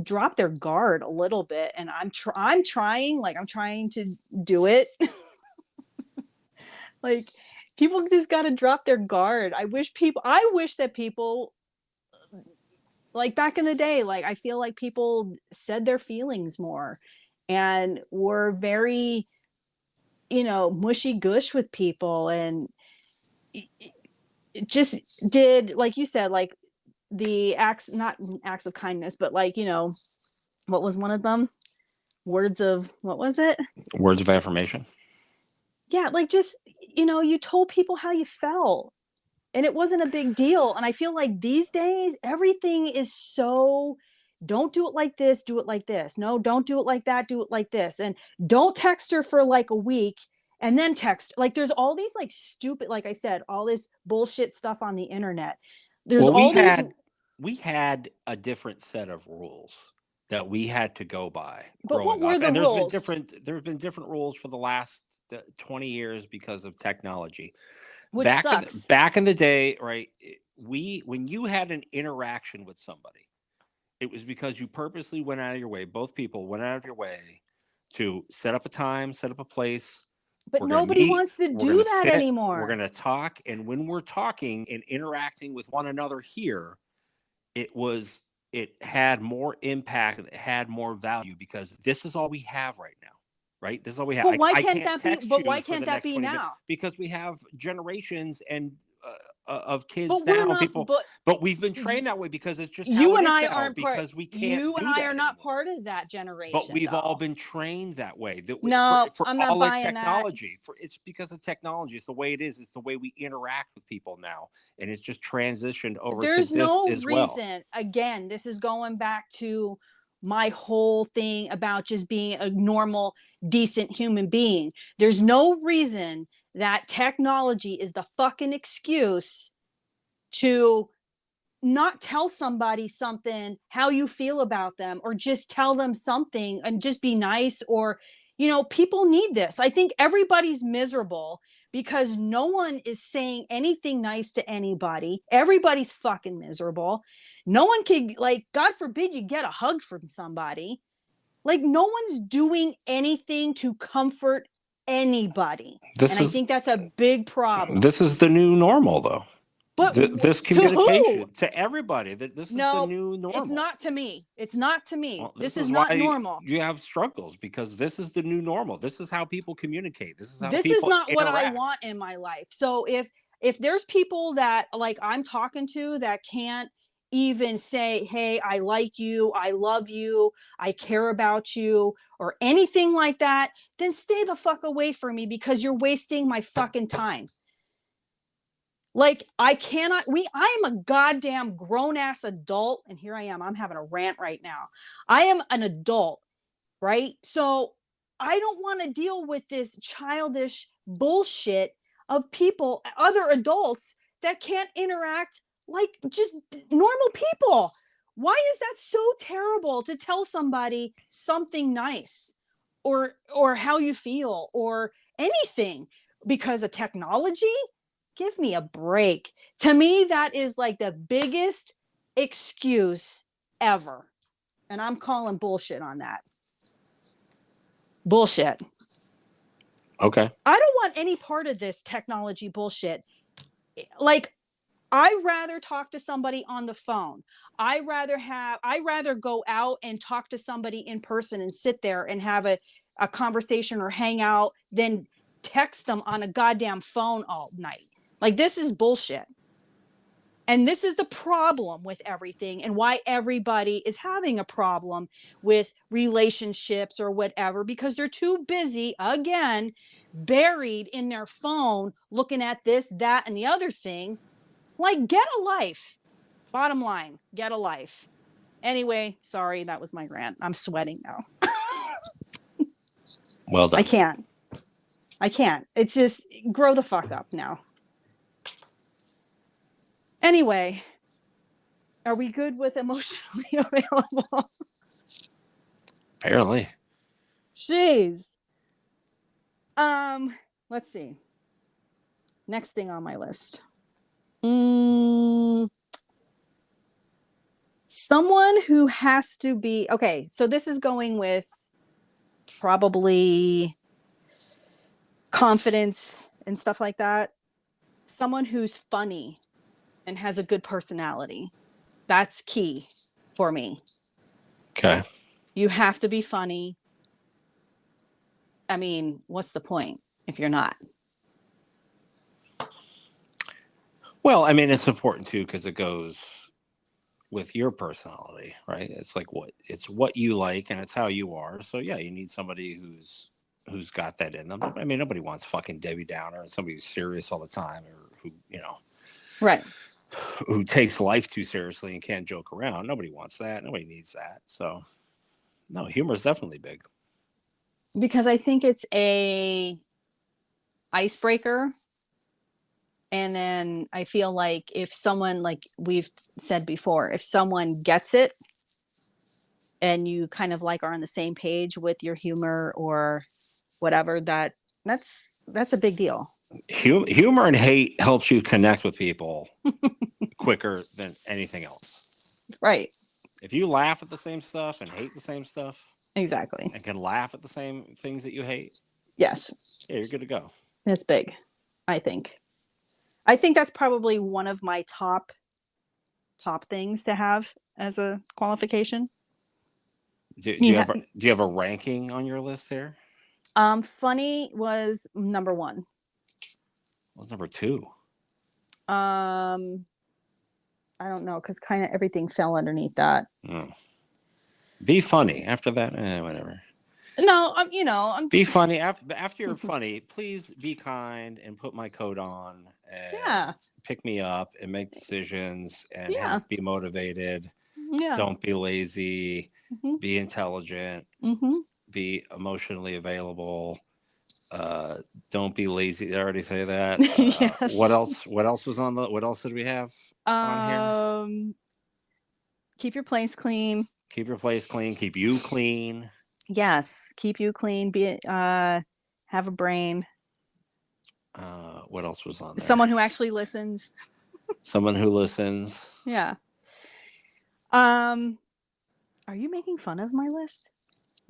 drop their guard a little bit, and I'm trying to do it. Like, people just got to drop their guard. I wish that people, like, back in the day, like, I feel like people said their feelings more and were very, mushy gush with people, and it just did, like you said, like, the not acts of kindness, but, like, what was one of them? What was it? Words of affirmation. Yeah, like, just, you told people how you felt, and it wasn't a big deal. And I feel like these days, everything is so, don't do it like this, do it like this. No, don't do it like that, do it like this. And don't text her for like a week, and then text. Like there's all these like stupid, like I said, all this bullshit stuff on the internet. There's we had a different set of rules that we had to go by. But what were the rules? There have been different rules for the last 20 years because of technology. Which sucks. Back in the day, right? When you had an interaction with somebody, it was because you purposely went out of your way. Both people went out of your way to set up a time, set up a place. But nobody wants to do that anymore. We're going to talk. And when we're talking and interacting with one another here, it had more impact. It had more value because this is all we have right now. Right? This is all we have. But why can't that be now? Because we have generations and of kids now, but we've been trained that way because it's just you and I aren't because we can't. You and I are not part of that generation. But we've all been trained that way. No, for I'm not all buying technology. It's because of technology. It's the way it is. It's the way we interact with people now, and it's just transitioned over. There's to this no as reason. Well. Again, this is going back to my whole thing about just being a normal, decent human being. There's no reason that technology is the fucking excuse to not tell somebody something, how you feel about them, or just tell them something and just be nice. Or, people need this. I think everybody's miserable because no one is saying anything nice to anybody. Everybody's fucking miserable. No one can, God forbid you get a hug from somebody. No one's doing anything to comfort anybody. I think that's a big problem. This is the new normal, though. But this communication to everybody, this is the new normal. It's not to me. It's not to me. Well, this is not normal. You have struggles because this is the new normal. This is how people communicate. This is how this people is not interact. What I want in my life. So if there's people that I'm talking to that can't even say, hey, I like you, I love you, I care about you, or anything like that, then stay the fuck away from me because you're wasting my fucking time. I am a goddamn grown ass adult, and here I am. I'm having a rant right now. I am an adult, right? So I don't want to deal with this childish bullshit of people, other adults that can't interact like just normal people. Why is that so terrible to tell somebody something nice or how you feel or anything because of technology? Give me a break. To me, that is the biggest excuse ever. And I'm calling bullshit on that. Bullshit. Okay. I don't want any part of this technology bullshit. I rather talk to somebody on the phone. I rather go out and talk to somebody in person and sit there and have a conversation or hang out than text them on a goddamn phone all night. This is bullshit. And this is the problem with everything and why everybody is having a problem with relationships or whatever, because they're too busy, again, buried in their phone, looking at this, that, and the other thing. Get a life. Bottom line, get a life. Anyway, sorry, that was my rant. I'm sweating now. Well done. I can't. It's just grow the fuck up now. Anyway, are we good with emotionally available? Apparently. Jeez. Let's see. Next thing on my list. Someone who has to be okay. So this is going with probably confidence and stuff like that. Someone who's funny and has a good personality. That's key for me. Okay. You have to be funny. I mean, what's the point if you're not? Well, I mean, it's important too because it goes with your personality, right? It's what you like and it's how you are. So yeah, you need somebody who's got that in them. I mean, nobody wants fucking Debbie Downer and somebody who's serious all the time or who, right, who takes life too seriously and can't joke around. Nobody wants that. Nobody needs that. So no, humor is definitely big. Because I think it's a icebreaker. And then I feel like if someone, like we've said before, if someone gets it and you kind of like are on the same page with your humor or whatever, that's a big deal. Humor and hate helps you connect with people quicker than anything else. Right. If you laugh at the same stuff and hate the same stuff, exactly, and can laugh at the same things that you hate, yes, yeah, you're good to go. That's big. I think that's probably one of my top things to have as a qualification. Do you have a ranking on your list there? Funny was number 1. What's number 2? I don't know, because kind of everything fell underneath that. Be funny. After that, whatever. No, I'm be funny. After you're funny, please be kind and put my coat on and pick me up and make decisions and be motivated. Yeah. Don't be lazy. Be intelligent. Be emotionally available. Don't be lazy. Did I already say that? Yes. What else was on what else did we have on here? Keep your place clean. Keep your place clean. Keep you clean. Yes. Keep you clean. Have a brain. What else was on there? Someone who actually listens. Someone who listens. Yeah. Are you making fun of my list?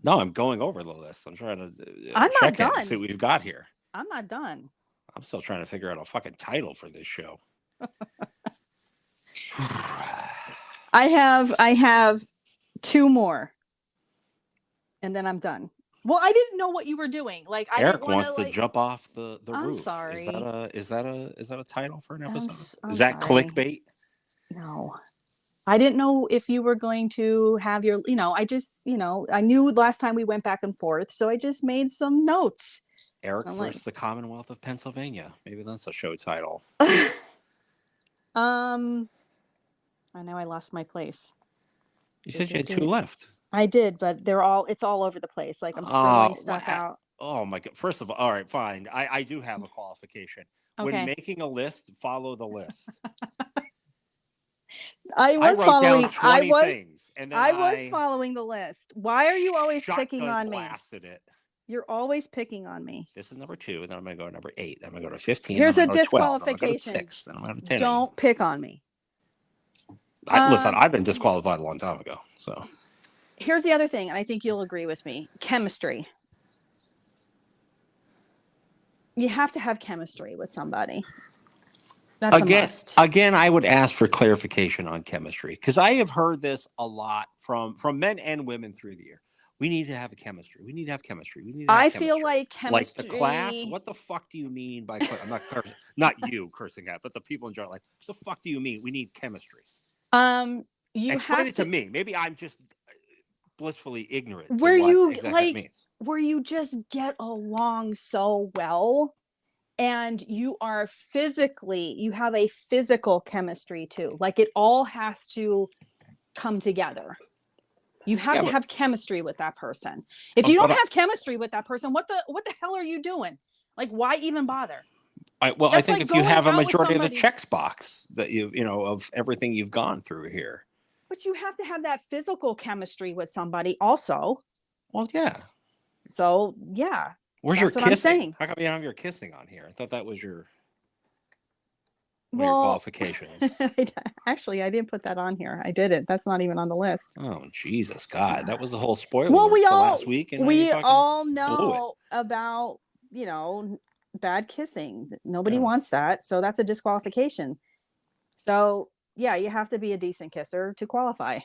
No, I'm going over the list. I'm trying to check it and see what we've got here. I'm not done. I'm still trying to figure out a fucking title for this show. I have 2 more. And then I'm done. Well, I didn't know what you were doing. Like Eric wants to jump off the roof. I'm sorry. Is that a title for an episode? I'm is that sorry. clickbait? No. I didn't know if you were going to have your, I just, I knew last time we went back and forth, so I just made some notes. Eric versus the Commonwealth of Pennsylvania. Maybe that's a show title. I know I lost my place. You said you had 2 left. I did, but it's all over the place. Like I'm scribbling stuff out. Oh my God. First of all right, fine. I do have a qualification. Okay. When making a list, follow the list. I was following the list. Why are you always picking on me? It. You're always picking on me. This is number 2, and then I'm going to go to number 8. Then I'm going to go to 15. Here's a disqualification. 12, 6, then I'm going to 10. Don't pick on me. Listen, I've been disqualified a long time ago. So here's the other thing, and I think you'll agree with me. Chemistry. You have to have chemistry with somebody. That's a must. Again, I would ask for clarification on chemistry, because I have heard this a lot from men and women through the year. We need to have a chemistry. We need to have chemistry. We need to have chemistry. Feel like chemistry. Like the class. What the fuck do you mean by? I'm not cursing, not you cursing at, but the people in general. Like, what the fuck do you mean? We need chemistry. Explain it to me. Maybe I'm just blissfully ignorant. Where you where you just get along so well. And you have a physical chemistry too. Like it all has to come together. You have to have chemistry with that person. If you don't have chemistry with that person, what the hell are you doing? Like, why even bother? I think if you have a majority of the checks box that of everything you've gone through here. But you have to have that physical chemistry with somebody also. Well, yeah. So, yeah. Where's your kissing? How come you don't have your kissing on here? I thought that was your qualifications. Actually, I didn't put that on here. I didn't. That's not even on the list. Oh, Jesus, God. That was the whole spoiler last week. And we all know about, bad kissing. Nobody wants that. So that's a disqualification. So, yeah, you have to be a decent kisser to qualify.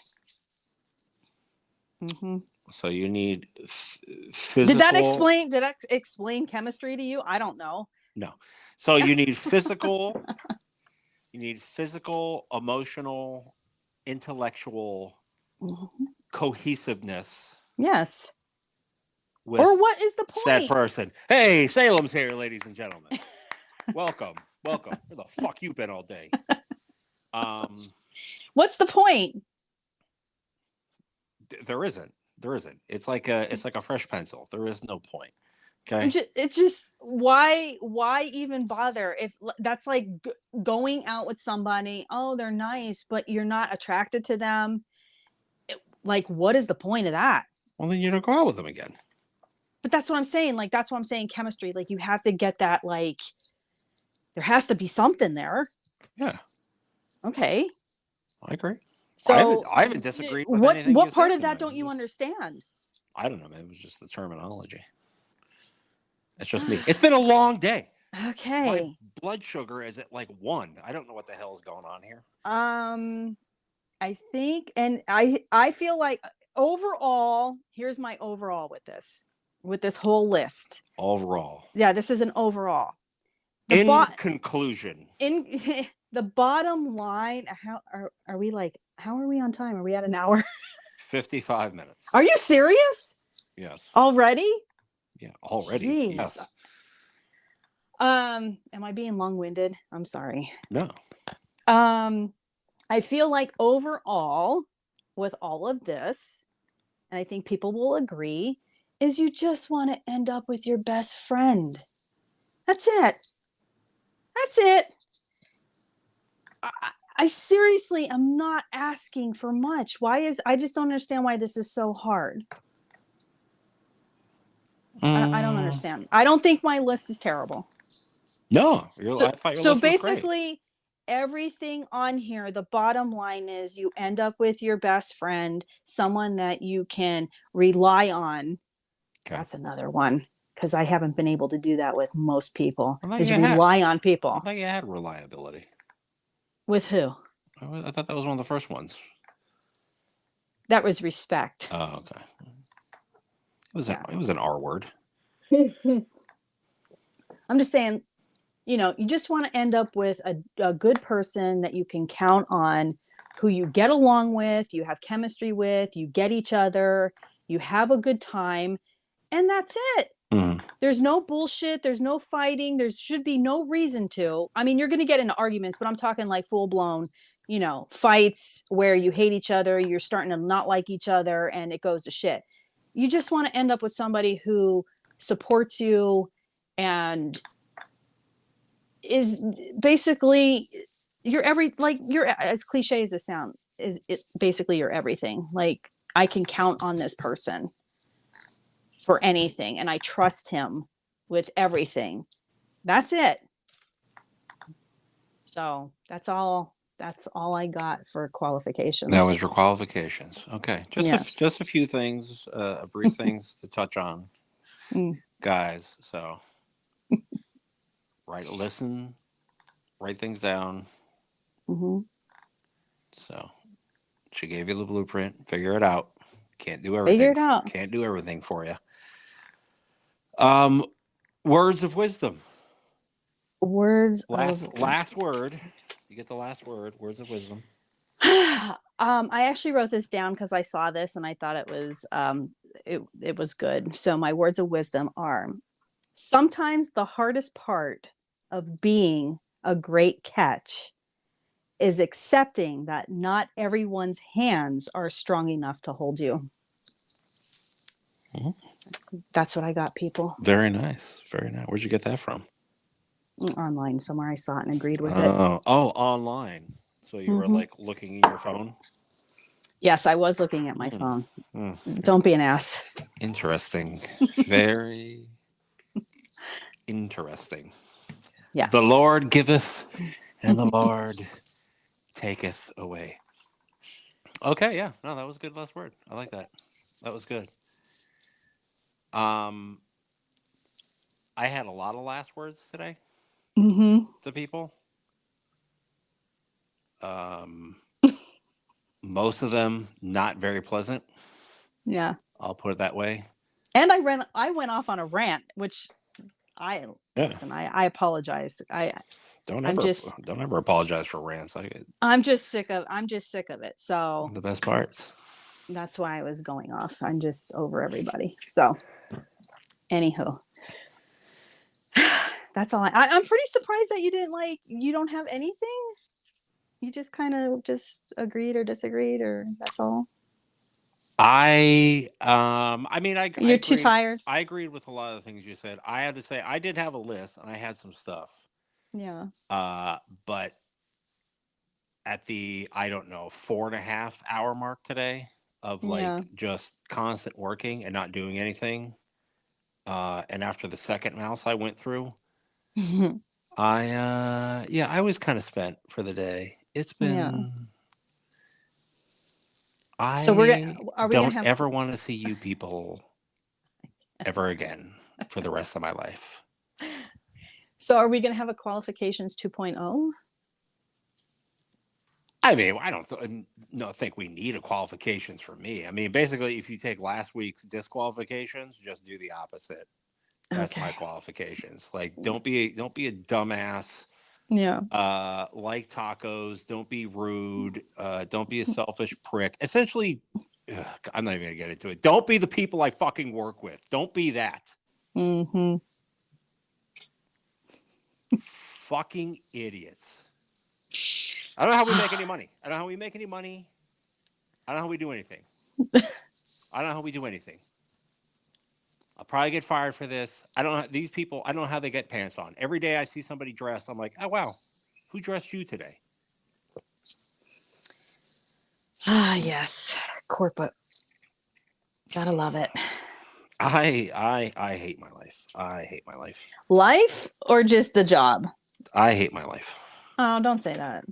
Mm-hmm. So you need physical. Did I explain chemistry to you? I don't know. No. So you need physical. You need physical, emotional, intellectual cohesiveness. Yes. Or what is the point? Said person. Hey, Salem's here, ladies and gentlemen. Welcome. Where the fuck you been all day? What's the point? There isn't. It's like a fresh pencil. There is no point. Okay. It's just why even bother if that's like going out with somebody, oh, they're nice, but you're not attracted to them. Like, what is the point of that? Well, then you don't go out with them again. But that's what I'm saying. Like, that's what I'm saying. Chemistry. Like, you have to get that. Like, there has to be something there. Yeah. Okay. I agree. So I haven't disagreed with what anything. what you part said of that tonight. don't you understand? I don't know, man. It was just the terminology. It's just me. It's been a long day. Okay. My blood sugar is at like 1. I don't know what the hell is going on here. I think, and I feel like overall, here's my overall with this whole list. Overall. Yeah, this is an overall. In conclusion. In the bottom line, how are we like? How are we on time? Are we at an hour? 55 minutes. Are you serious? Yes. Already? Yeah, already. Jeez. Yes. Am I being long-winded? I'm sorry. No. I feel like overall, with all of this, and I think people will agree, is you just want to end up with your best friend. That's it. That's it. I seriously am not asking for much. I just don't understand why this is so hard. I don't understand. I don't think my list is terrible. No, I thought your list was basically, great. Everything on here, the bottom line is you end up with your best friend, someone that you can rely on. Okay. That's another one, because I haven't been able to do that with most people, is rely on people. I thought you had reliability. With who? I thought that was one of the first ones. That was respect. Oh, okay. It was an R word. I'm just saying, you just want to end up with a good person that you can count on, who you get along with, you have chemistry with, you get each other, you have a good time, and that's it. Mm-hmm. There's no bullshit. There's no fighting. There should be no reason to. I mean, you're going to get into arguments, but I'm talking like full blown, fights where you hate each other, you're starting to not like each other, and it goes to shit. You just want to end up with somebody who supports you and is basically you're as cliche as it sounds, is it basically you're everything. Like, I can count on this person for anything, and I trust him with everything. That's it. So that's all I got for qualifications. That was your qualifications. Okay. Just a few things, brief things to touch on, guys. So listen, write things down. Mm-hmm. So she gave you the blueprint. Figure it out. Can't do everything. Figure it out. Can't do everything for you. Words of wisdom. Last word. You get the last word. Words of wisdom. I actually wrote this down because I saw this and I thought it was it was good. So my words of wisdom are: sometimes the hardest part of being a great catch is accepting that not everyone's hands are strong enough to hold you. Mm-hmm. That's what I got, people. Very nice. Very nice. Where'd you get that from? Online somewhere. I saw it and agreed with it. Oh, online. So you were like looking at your phone? Yes, I was looking at my phone. Don't be an ass. Interesting. Very interesting. Yeah. The Lord giveth and the Lord taketh away. Okay, yeah. No, that was a good last word. I like that. That was good. I had a lot of last words today to people. Most of them not very pleasant. Yeah. I'll put it that way. And I went off on a rant, which listen, I apologize. Don't ever apologize for rants. I'm just sick of it. So the best parts. That's why I was going off. I'm just over everybody. So anywho, that's all. I'm pretty surprised that you don't have anything. You just kind of just agreed or disagreed, or that's all. You're too tired. I agreed with a lot of the things you said. I had to say I did have a list and I had some stuff. Yeah. But at the, I don't know, 4.5 hour mark today of like just constant working and not doing anything. And after the second mouse I went through, I was kind of spent for the day. It's been, So don't ever want to see you people ever again for the rest of my life. So are we going to have a qualifications 2.0? I mean, I don't think we need a qualifications for me. I mean, basically, if you take last week's disqualifications, just do the opposite. That's my qualifications. Like, don't be a dumbass. Yeah. Like tacos. Don't be rude. Don't be a selfish prick. Essentially, I'm not even gonna get into it. Don't be the people I fucking work with. Don't be that. Mm-hmm. Fucking idiots. I don't know how we make any money. I don't know how we make any money. I don't know how we do anything. I don't know how we do anything. I'll probably get fired for this. I don't know these people. I don't know how they get pants on. Every day I see somebody dressed, I'm like, oh wow, who dressed you today? Ah, yes, corporate. Gotta love it. I hate my life. I hate my life. Life or just the job? I hate my life. Oh, don't say that.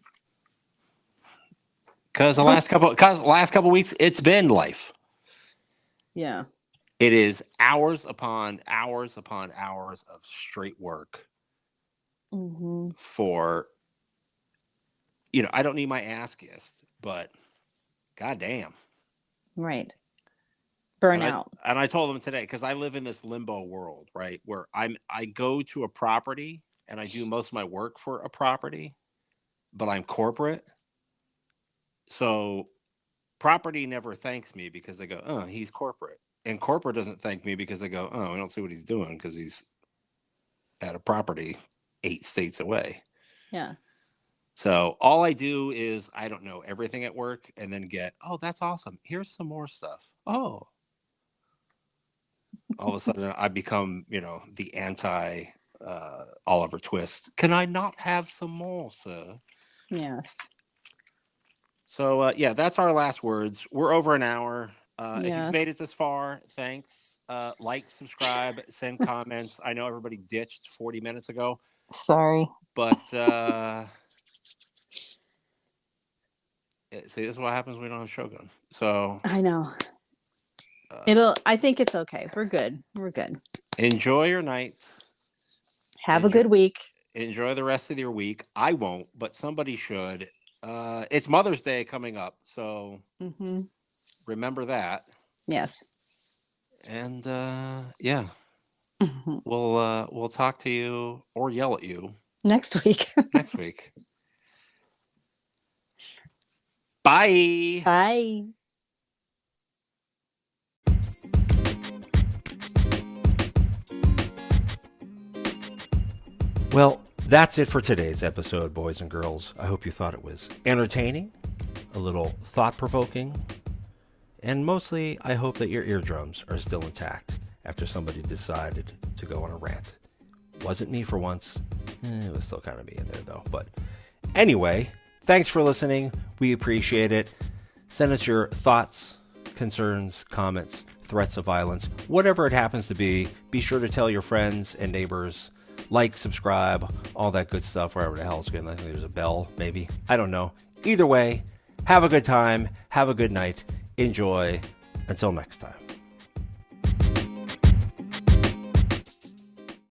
Because the last couple weeks, it's been life. Yeah. It is hours upon hours upon hours of straight work for, I don't need my ass kissed, but goddamn. Right. Burnout. And I told them today, because I live in this limbo world, right? Where I go to a property and I do most of my work for a property, but I'm corporate. So property never thanks me because they go, oh, he's corporate. And corporate doesn't thank me because they go, oh, we don't see what he's doing because he's at a property 8 states away. Yeah. So all I do is, I don't know everything at work and then get, oh, that's awesome. Here's some more stuff. Oh. All of a sudden I become, the anti Oliver Twist. Can I not have some more, sir? Yes. So, that's our last words. We're over an hour. If you've made it this far, thanks. Like, subscribe, send comments. I know everybody ditched 40 minutes ago. Sorry. But, see, this is what happens when we don't have Shogun. So. I know. I think it's okay. We're good. We're good. Enjoy your nights. Have a good week. Enjoy the rest of your week. I won't, but somebody should. It's Mother's Day coming up, so remember that. Yes. And we'll talk to you or yell at you next week. Next week. Bye. Bye. Well, that's it for today's episode, boys and girls. I hope you thought it was entertaining, a little thought-provoking, and mostly I hope that your eardrums are still intact after somebody decided to go on a rant. Wasn't me for once. It was still kind of me in there, though. But anyway, thanks for listening. We appreciate it. Send us your thoughts, concerns, comments, threats of violence, whatever it happens to be. Be sure to tell your friends and neighbors. Like, subscribe, all that good stuff, wherever the hell it's going. I think there's a bell, maybe. I don't know. Either way, have a good time. Have a good night. Enjoy. Until next time.